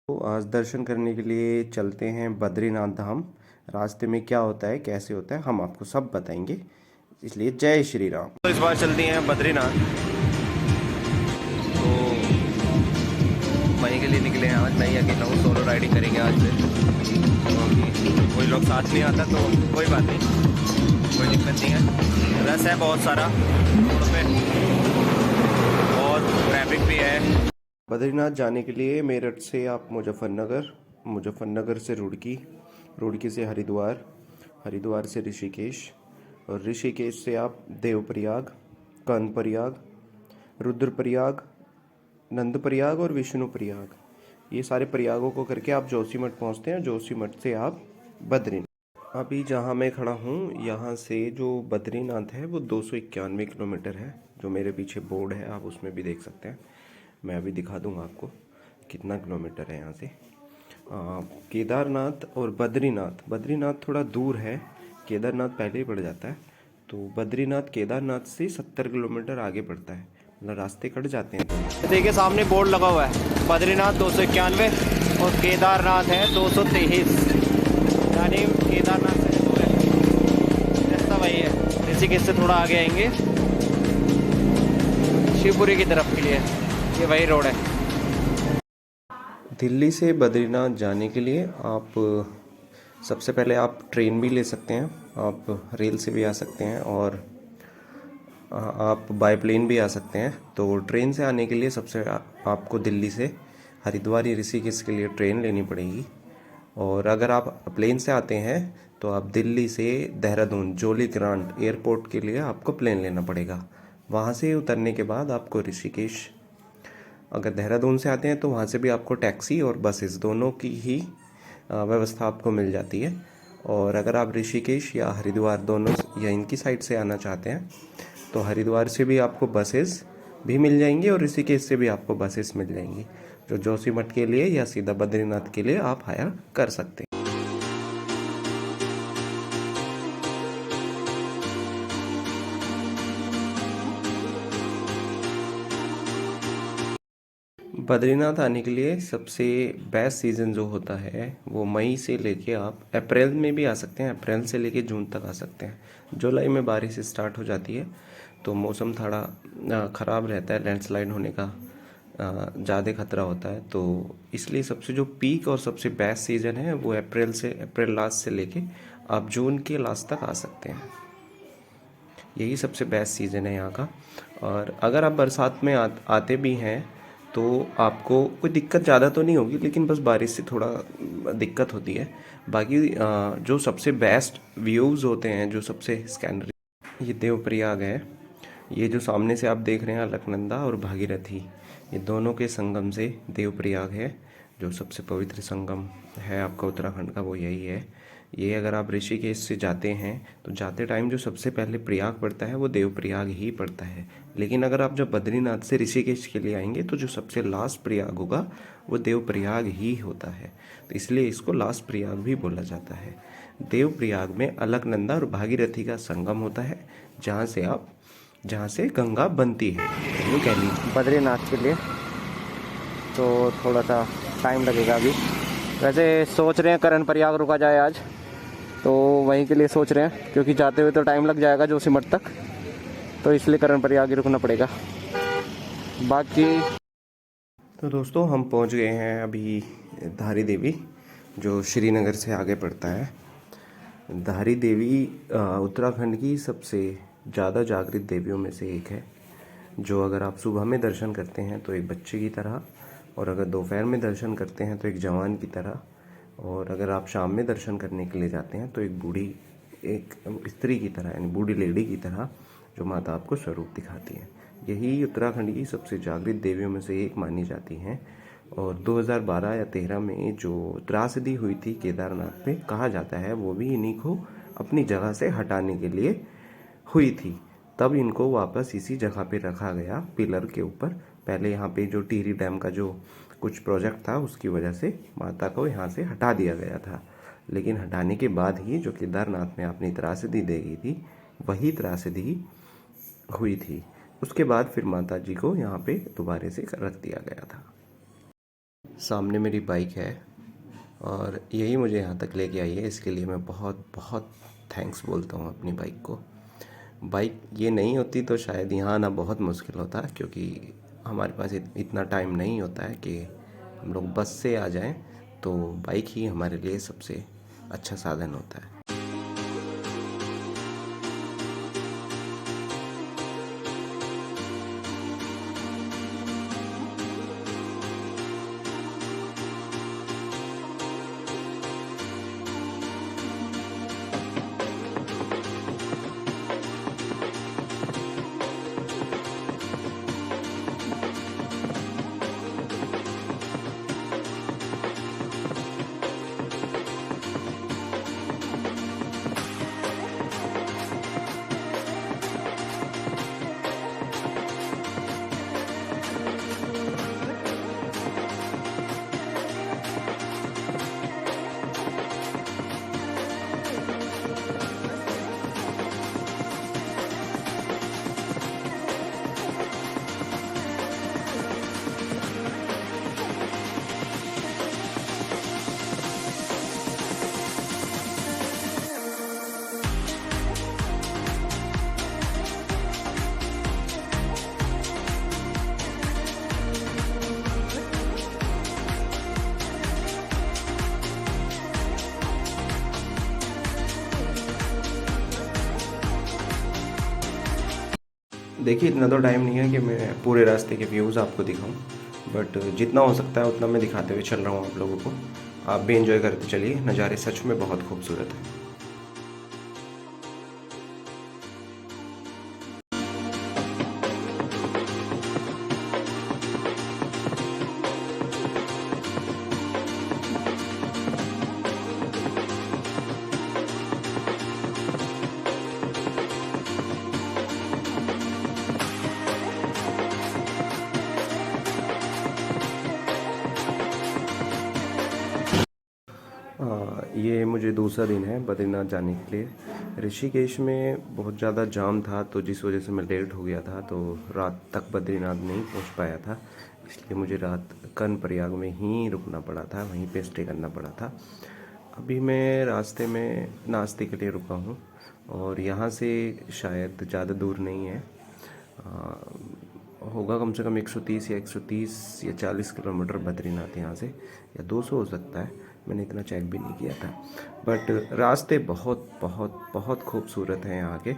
तो आज दर्शन करने के लिए चलते हैं बद्रीनाथ धाम। रास्ते में क्या होता है, कैसे होता है, हम आपको सब बताएंगे। इसलिए जय श्री राम। तो इस बार चलते हैं बद्रीनाथ, तो वहीं के लिए निकले हैं। आज मैं ही अकेला हूँ, सोलो राइडिंग करेंगे आज से, क्योंकि कोई लोग साथ नहीं आता तो कोई बात नहीं, कोई दिक्कत नहीं है। रस है बहुत सारा रोड पे और ट्रैफिक भी है। बद्रीनाथ जाने के लिए मेरठ से आप मुजफ्फरनगर से रुड़की, रुड़की से हरिद्वार, हरिद्वार से ऋषिकेश, और ऋषिकेश से आप देवप्रयाग, कर्णप्रयाग, रुद्रप्रयाग, नंदप्रयाग और विष्णुप्रयाग, ये सारे प्रयागों को करके आप जोशीमठ पहुंचते हैं। जोशीमठ से आप बद्रीनाथ। अभी जहां मैं खड़ा हूं, यहां से जो बद्रीनाथ है वो 291 किलोमीटर है। जो मेरे पीछे बोर्ड है आप उसमें भी देख सकते हैं। मैं अभी दिखा दूंगा आपको कितना किलोमीटर है यहाँ से। केदारनाथ और बद्रीनाथ थोड़ा दूर है, केदारनाथ पहले ही पड़ जाता है। तो बद्रीनाथ केदारनाथ से 70 किलोमीटर आगे पड़ता है, मतलब रास्ते कट जाते हैं। देखिए सामने बोर्ड लगा हुआ है, बद्रीनाथ 291 और केदारनाथ है 223, यानी केदारनाथ से दूर है। रास्ता वही है, ऋषिकेश से थोड़ा आगे आएंगे शिवपुरी की तरफ के लिए, ये वही रोड है। दिल्ली से बद्रीनाथ जाने के लिए आप सबसे पहले आप ट्रेन भी ले सकते हैं, आप रेल से भी आ सकते हैं, और आप बाय प्लेन भी आ सकते हैं। तो ट्रेन से आने के लिए सबसे आपको दिल्ली से हरिद्वार या ऋषिकेश के लिए ट्रेन लेनी पड़ेगी। और अगर आप प्लेन से आते हैं तो आप दिल्ली से देहरादून जोली ग्रांट एयरपोर्ट के लिए आपको प्लेन लेना पड़ेगा। वहाँ से उतरने के बाद आपको ऋषिकेश, अगर देहरादून से आते हैं तो वहाँ से भी आपको टैक्सी और बसेस दोनों की ही व्यवस्था आपको मिल जाती है। और अगर आप ऋषिकेश या हरिद्वार दोनों या इनकी साइड से आना चाहते हैं तो हरिद्वार से भी आपको बसेस भी मिल जाएंगी और ऋषिकेश से भी आपको बसेस मिल जाएंगी, जो जोशीमठ के लिए या सीधा बद्रीनाथ के लिए आप हायर कर सकते हैं। बद्रीनाथ आने के लिए सबसे बेस्ट सीज़न जो होता है वो मई से लेके आप अप्रैल में भी आ सकते हैं, अप्रैल से लेके जून तक आ सकते हैं। जुलाई में बारिश स्टार्ट हो जाती है तो मौसम थोड़ा ख़राब रहता है, लैंडस्लाइड होने का ज़्यादा खतरा होता है। तो इसलिए सबसे जो पीक और सबसे बेस्ट सीज़न है वो अप्रैल लास्ट से लेके आप जून के लास्ट तक आ सकते हैं। यही सबसे बेस्ट सीज़न है यहाँ का। और अगर आप बरसात में आते भी हैं तो आपको कोई दिक्कत ज़्यादा तो नहीं होगी, लेकिन बस बारिश से थोड़ा दिक्कत होती है। बाकी जो सबसे बेस्ट व्यूज़ होते हैं, जो सबसे स्कैनरी, ये देवप्रयाग है। ये जो सामने से आप देख रहे हैं अलकनंदा और भागीरथी, ये दोनों के संगम से देवप्रयाग है। जो सबसे पवित्र संगम है आपका उत्तराखंड का वो यही है। ये अगर आप ऋषिकेश से जाते हैं तो जाते टाइम जो सबसे पहले प्रयाग पड़ता है वो देवप्रयाग ही पड़ता है। लेकिन अगर आप जब बद्रीनाथ से ऋषिकेश के लिए आएंगे तो जो सबसे लास्ट प्रयाग होगा वो देवप्रयाग ही होता है, तो इसलिए इसको लास्ट प्रयाग भी बोला जाता है। देवप्रयाग में अलकनंदा और भागीरथी का संगम होता है, जहाँ से गंगा बनती है, वो कह लीजिए। बद्रीनाथ के लिए तो थोड़ा सा टाइम लगेगा अभी। वैसे सोच रहे हैं कर्णप्रयाग रुका जाए आज, तो वहीं के लिए सोच रहे हैं, क्योंकि जाते हुए तो टाइम लग जाएगा जोशीमठ तक, तो इसलिए कर्णप्रयाग ही रुकना पड़ेगा। बाकी तो दोस्तों हम पहुंच गए हैं अभी धारी देवी, जो श्रीनगर से आगे पड़ता है। धारी देवी उत्तराखंड की सबसे ज़्यादा जागृत देवियों में से एक है, जो अगर आप सुबह में दर्शन करते हैं तो एक बच्चे की तरह, और अगर दोपहर में दर्शन करते हैं तो एक जवान की तरह, और अगर आप शाम में दर्शन करने के लिए जाते हैं तो एक स्त्री की तरह, यानी बूढ़ी लेडी की तरह, जो माता आपको स्वरूप दिखाती है। यही उत्तराखंड की सबसे जागृत देवियों में से एक मानी जाती हैं। और 2012 या 13 में जो त्रासदी हुई थी केदारनाथ पे, कहा जाता है वो भी इन्हीं को अपनी जगह से हटाने के लिए हुई थी। तब इनको वापस इसी जगह पे रखा गया, पिलर के ऊपर। पहले यहाँ पे जो टिहरी डैम का जो कुछ प्रोजेक्ट था उसकी वजह से माता को यहाँ से हटा दिया गया था, लेकिन हटाने के बाद ही जो केदारनाथ में अपनी त्रासदी दे गई थी, वही त्रासदी हुई थी। उसके बाद फिर माता जी को यहाँ पे दोबारा से रख दिया गया था। सामने मेरी बाइक है और यही मुझे यहाँ तक लेके आई है। इसके लिए मैं बहुत बहुत थैंक्स बोलता हूँ अपनी बाइक को। बाइक ये नहीं होती तो शायद यहाँ आना बहुत मुश्किल होता, क्योंकि हमारे पास इतना टाइम नहीं होता है कि हम लोग बस से आ जाएं। तो बाइक ही हमारे लिए सबसे अच्छा साधन होता है। देखिए, इतना तो टाइम नहीं है कि मैं पूरे रास्ते के व्यूज़ आपको दिखाऊं, बट जितना हो सकता है उतना मैं दिखाते हुए चल रहा हूं आप लोगों को। आप भी एंजॉय करते चलिए, नज़ारे सच में बहुत खूबसूरत है। ये मुझे दूसरा दिन है बद्रीनाथ जाने के लिए। ऋषिकेश में बहुत ज़्यादा जाम था, तो जिस वजह से मैं लेट हो गया था, तो रात तक बद्रीनाथ नहीं पहुंच पाया था। इसलिए मुझे रात कर्णप्रयाग में ही रुकना पड़ा था, वहीं पे स्टे करना पड़ा था। अभी मैं रास्ते में नाश्ते के लिए रुका हूँ और यहाँ से शायद ज़्यादा दूर नहीं है, होगा कम से कम 130 या 40 किलोमीटर बद्रीनाथ यहाँ से, या 200 हो सकता है। मैंने इतना चेक भी नहीं किया था, बट रास्ते बहुत बहुत बहुत खूबसूरत हैं यहाँ के।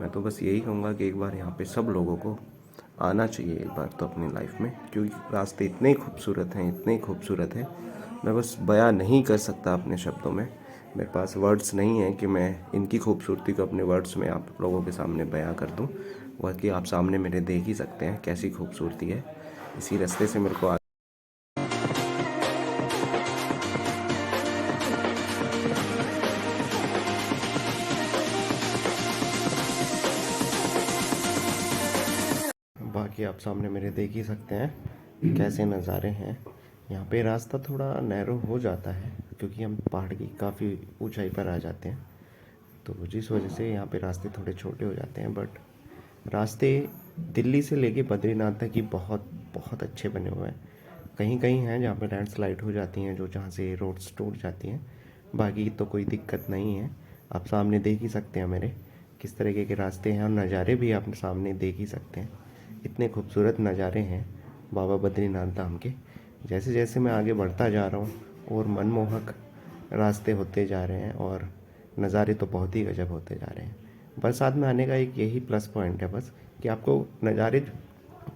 मैं तो बस यही कहूँगा कि एक बार यहाँ पे सब लोगों को आना चाहिए एक बार तो अपनी लाइफ में, क्योंकि रास्ते इतने खूबसूरत हैं, इतने खूबसूरत हैं, मैं बस बयां नहीं कर सकता अपने शब्दों में। मेरे पास वर्ड्स नहीं है कि मैं इनकी खूबसूरती को अपने वर्ड्स में आप लोगों के सामने बयां कर दूं। बल्कि आप सामने मेरे देख ही सकते हैं कैसी खूबसूरती है। इसी रास्ते से मेरे को बाकी आप सामने मेरे देख ही सकते हैं कैसे नज़ारे हैं। यहाँ पे रास्ता थोड़ा नैरो हो जाता है क्योंकि हम पहाड़ की काफ़ी ऊंचाई पर आ जाते हैं, तो जिस वजह से यहाँ पे रास्ते थोड़े छोटे हो जाते हैं। बट रास्ते दिल्ली से लेके बद्रीनाथ तक ही बहुत बहुत अच्छे बने हुए हैं। कहीं कहीं हैं जहाँ पे लैंडस्लाइड हो जाती हैं, जो जहाँ से रोड्स टूट जाती हैं, बाकी तो कोई दिक्कत नहीं है। आप सामने देख ही सकते हैं मेरे किस तरीके के रास्ते हैं, और नज़ारे भी आप सामने देख ही सकते हैं। इतने खूबसूरत नज़ारे हैं बाबा बद्रीनाथ धाम के। जैसे जैसे मैं आगे बढ़ता जा रहा हूँ और मनमोहक रास्ते होते जा रहे हैं, और नज़ारे तो बहुत ही गजब होते जा रहे हैं। बरसात में आने का एक यही प्लस पॉइंट है बस, कि आपको नज़ारे,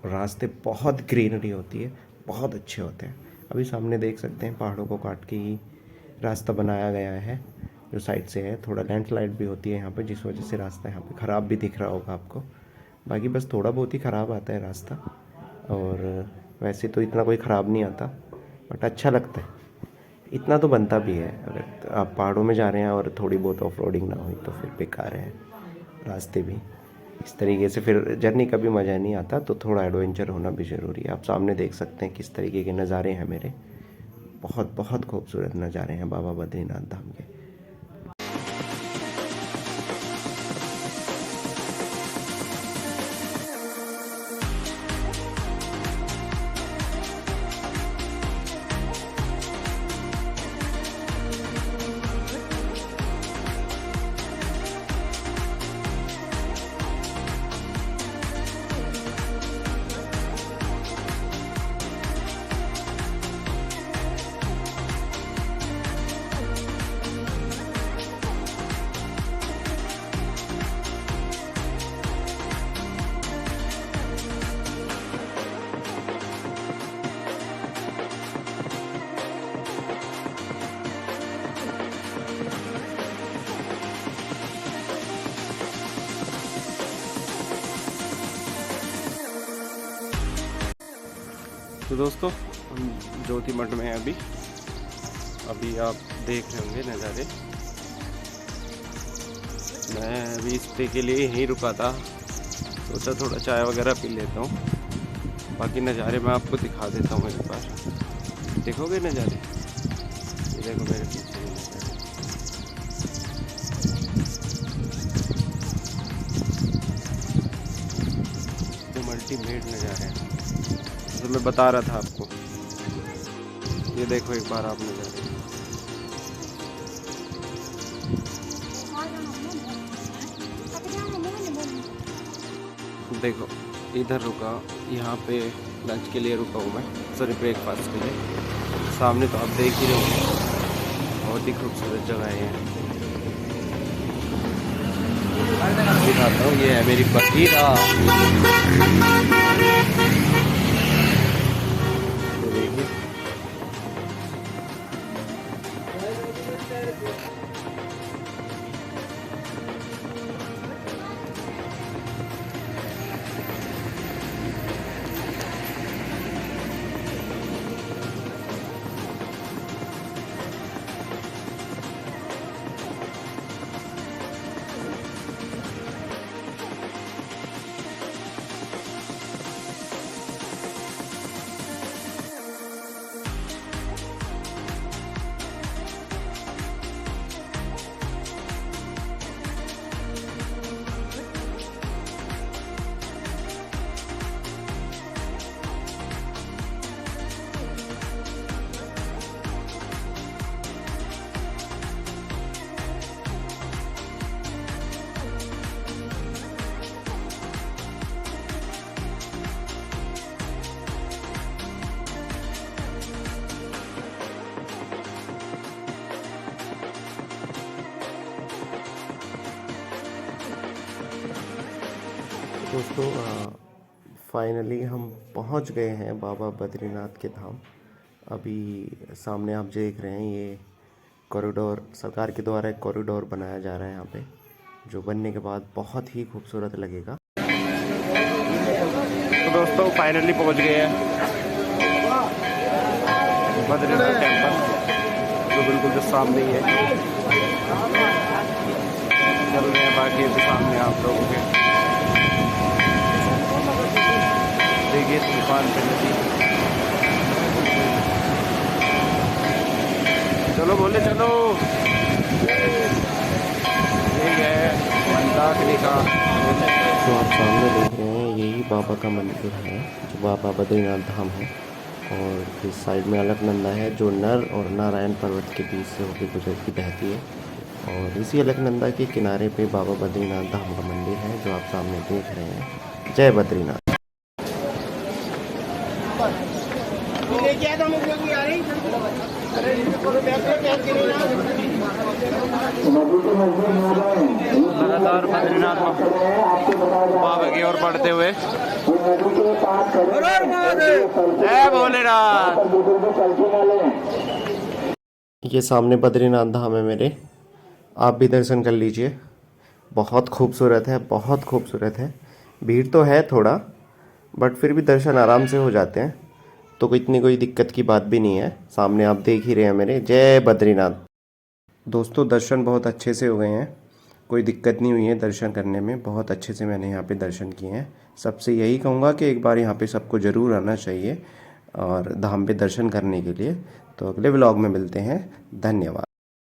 रास्ते बहुत ग्रीनरी होती है, बहुत अच्छे होते हैं। अभी सामने देख सकते हैं पहाड़ों को काट के ही रास्ता बनाया गया है, जो साइड से है। थोड़ा लैंडस्लाइड भी होती है यहाँ पे, जिस वजह से रास्ता यहाँ पे ख़राब भी दिख रहा होगा आपको। बाकी बस थोड़ा बहुत ही ख़राब आता है रास्ता, और वैसे तो इतना कोई ख़राब नहीं आता, बट अच्छा लगता है। इतना तो बनता भी है, अगर आप पहाड़ों में जा रहे हैं और थोड़ी बहुत ऑफ रोडिंग ना हुई तो फिर बेकार है रास्ते भी। इस तरीके से फिर जर्नी का भी मज़ा नहीं आता, तो थोड़ा एडवेंचर होना भी ज़रूरी है। आप सामने देख सकते हैं किस तरीके के नज़ारे हैं मेरे। बहुत बहुत खूबसूरत नज़ारे हैं बाबा बद्रीनाथ धाम के। तो दोस्तों हम ज्योति मठ में हैं अभी आप देख रहे होंगे नज़ारे। मैं अभी स्टे के लिए यहीं रुका था, सोचा थोड़ा चाय वगैरह पी लेता हूँ। बाकी नज़ारे मैं आपको दिखा देता हूँ एक बार, देखोगे नज़ारे। ये देखो मेरे पीछे नज़ारे, तो मल्टीमेड नज़ारे हैं। तो मैं बता रहा था आपको, ये देखो एक बार आप नज़ारे। देखो इधर रुका, यहाँ पे लंच के लिए रुका हूँ मैं, सॉरी ब्रेकफास्ट के लिए। सामने तो आप देख ही रहे हो, बहुत ही खूबसूरत जगह है ये। दिखाता हूँ, ये है मेरी बगीरा। दोस्तों फाइनली हम पहुंच गए हैं बाबा बद्रीनाथ के धाम। अभी सामने आप देख रहे हैं, ये कॉरिडोर सरकार के द्वारा एक कॉरिडोर बनाया जा रहा है यहाँ पे, जो बनने के बाद बहुत ही खूबसूरत लगेगा। तो दोस्तों फाइनली पहुंच गए हैं बद्रीनाथ टेम्पल, जो बिल्कुल जो सामने ही है। चल रहे हैं बाकी तो सामने आप लोगों के, देखिए तूफान पे नदी। चलो बोले चलो, यही है मंदाकिनी का। तो आप सामने देख रहे हैं, यही बाबा का मंदिर है, जो बाबा बद्रीनाथ धाम है। और इस साइड में अलकनंदा है, जो नर और नारायण पर्वत के बीच से होकर गुजरती बहती है। और इसी अलकनंदा के किनारे पे बाबा बद्रीनाथ धाम का मंदिर है, जो आप सामने देख रहे हैं। जय बद्रीनाथ। लगातार बद्रीनाथ बाबा की ओर बढ़ते हुए, जय भोलेनाथ। ये सामने बद्रीनाथ धाम है मेरे, आप भी दर्शन कर लीजिए। बहुत खूबसूरत है, बहुत खूबसूरत है। भीड़ तो है थोड़ा, बट फिर भी दर्शन आराम से हो जाते हैं, तो इतनी कोई दिक्कत की बात भी नहीं है। सामने आप देख ही रहे हैं मेरे। जय बद्रीनाथ। दोस्तों दर्शन बहुत अच्छे से हो गए हैं, कोई दिक्कत नहीं हुई है दर्शन करने में। बहुत अच्छे से मैंने यहाँ पे दर्शन किए हैं। सबसे यही कहूँगा कि एक बार यहाँ पे सबको ज़रूर आना चाहिए और धाम पे दर्शन करने के लिए। तो अगले व्लॉग में मिलते हैं, धन्यवाद।